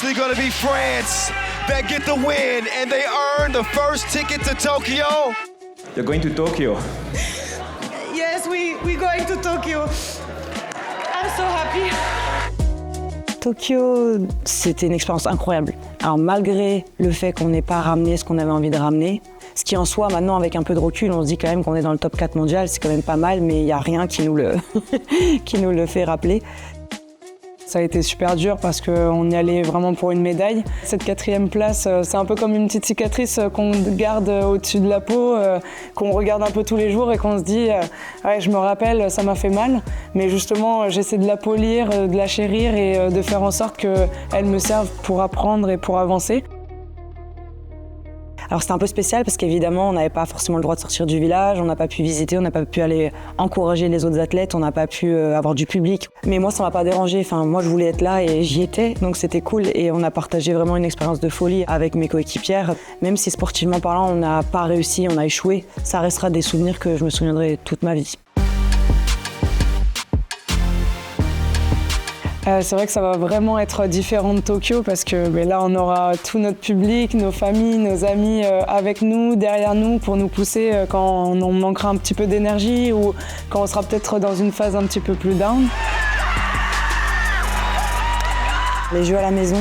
actually going to be France that get the win, and they earn the first ticket to Tokyo. You're going to Tokyo. Yes, we're going to Tokyo. I'm so happy. Tokyo, c'était une expérience incroyable. Alors malgré le fait qu'on n'ait pas ramené ce qu'on avait envie de ramener, ce qui en soi, maintenant avec un peu de recul, on se dit quand même qu'on est dans le top 4 mondial, c'est quand même pas mal, mais il n'y a rien qui nous le fait rappeler. Ça a été super dur parce qu'on y allait vraiment pour une médaille. Cette 4e place, c'est un peu comme une petite cicatrice qu'on garde au-dessus de la peau, qu'on regarde un peu tous les jours et qu'on se dit ouais, je me rappelle, ça m'a fait mal, mais justement j'essaie de la polir, de la chérir et de faire en sorte qu'elle me serve pour apprendre et pour avancer. Alors c'était un peu spécial parce qu'évidemment on n'avait pas forcément le droit de sortir du village, on n'a pas pu visiter, on n'a pas pu aller encourager les autres athlètes, on n'a pas pu avoir du public. Mais moi ça m'a pas dérangé, enfin moi je voulais être là et j'y étais, donc c'était cool et on a partagé vraiment une expérience de folie avec mes coéquipières. Même si sportivement parlant on n'a pas réussi, on a échoué, ça restera des souvenirs que je me souviendrai toute ma vie. C'est vrai que ça va vraiment être différent de Tokyo parce que là on aura tout notre public, nos familles, nos amis avec nous, derrière nous pour nous pousser quand on manquera un petit peu d'énergie ou quand on sera peut-être dans une phase un petit peu plus down. Les Jeux à la maison,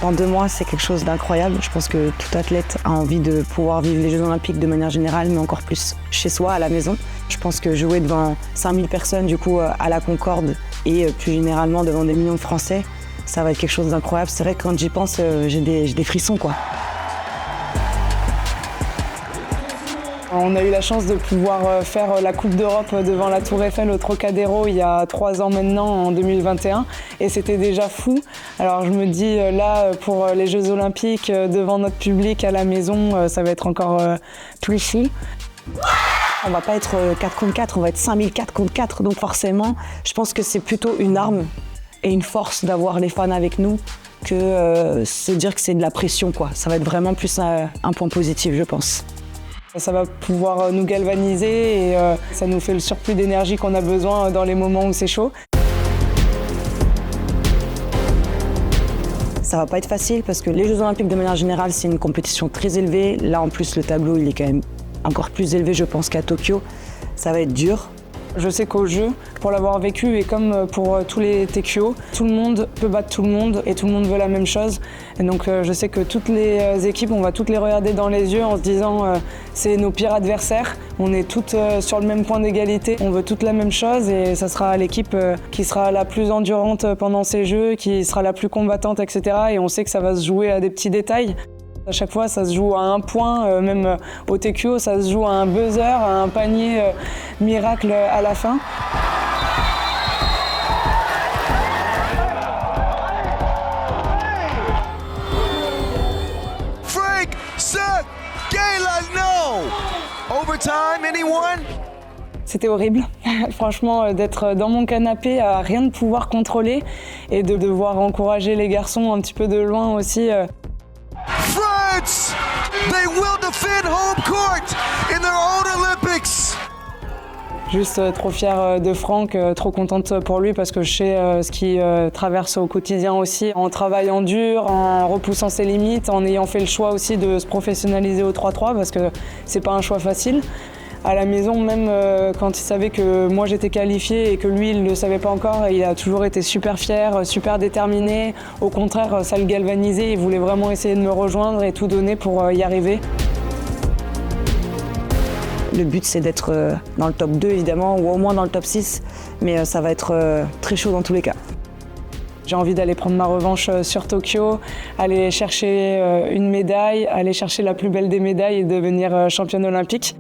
dans 2 mois, c'est quelque chose d'incroyable. Je pense que tout athlète a envie de pouvoir vivre les Jeux Olympiques de manière générale, mais encore plus chez soi, à la maison. Je pense que jouer devant 5000 personnes, du coup, à la Concorde et plus généralement devant des millions de Français, ça va être quelque chose d'incroyable. C'est vrai que quand j'y pense, j'ai des frissons, quoi. On a eu la chance de pouvoir faire la Coupe d'Europe devant la Tour Eiffel au Trocadéro il y a 3 ans maintenant, en 2021, et c'était déjà fou. Alors je me dis là, pour les Jeux Olympiques, devant notre public à la maison, ça va être encore plus fou. On va pas être 4 contre 4, on va être 5000 4 contre 4, donc forcément, je pense que c'est plutôt une arme et une force d'avoir les fans avec nous que se dire que c'est de la pression, quoi. Ça va être vraiment plus un point positif, je pense. Ça va pouvoir nous galvaniser et ça nous fait le surplus d'énergie qu'on a besoin dans les moments où c'est chaud. Ça va pas être facile parce que les Jeux Olympiques de manière générale, c'est une compétition très élevée. Là, en plus, le tableau, il est quand même encore plus élevé, je pense, qu'à Tokyo. Ça va être dur. Je sais qu'au jeu, pour l'avoir vécu et comme pour tous les TQO, tout le monde peut battre tout le monde et tout le monde veut la même chose. Et donc je sais que toutes les équipes, on va toutes les regarder dans les yeux en se disant c'est nos pires adversaires. On est toutes sur le même point d'égalité, on veut toutes la même chose et ça sera l'équipe qui sera la plus endurante pendant ces jeux, qui sera la plus combattante, etc. Et on sait que ça va se jouer à des petits détails. À chaque fois, ça se joue à un point, même au TQO, ça se joue à un buzzer, à un panier miracle à la fin. Frank, Seth, Gayla, no! Overtime, anyone? C'était horrible, franchement, d'être dans mon canapé à rien de pouvoir contrôler et de devoir encourager les garçons un petit peu de loin aussi. France, they will defend home court in their own Olympics. Juste trop fière de Franck, trop contente pour lui parce que je sais ce qu'il traverse au quotidien aussi, en travaillant dur, en repoussant ses limites, en ayant fait le choix aussi de se professionnaliser au 3-3 parce que c'est pas un choix facile. À la maison, même quand il savait que moi j'étais qualifiée et que lui il ne le savait pas encore, il a toujours été super fier, super déterminé. Au contraire, ça le galvanisait, il voulait vraiment essayer de me rejoindre et tout donner pour y arriver. Le but c'est d'être dans le top 2 évidemment, ou au moins dans le top 6, mais ça va être très chaud dans tous les cas. J'ai envie d'aller prendre ma revanche sur Tokyo, aller chercher une médaille, aller chercher la plus belle des médailles et devenir championne olympique.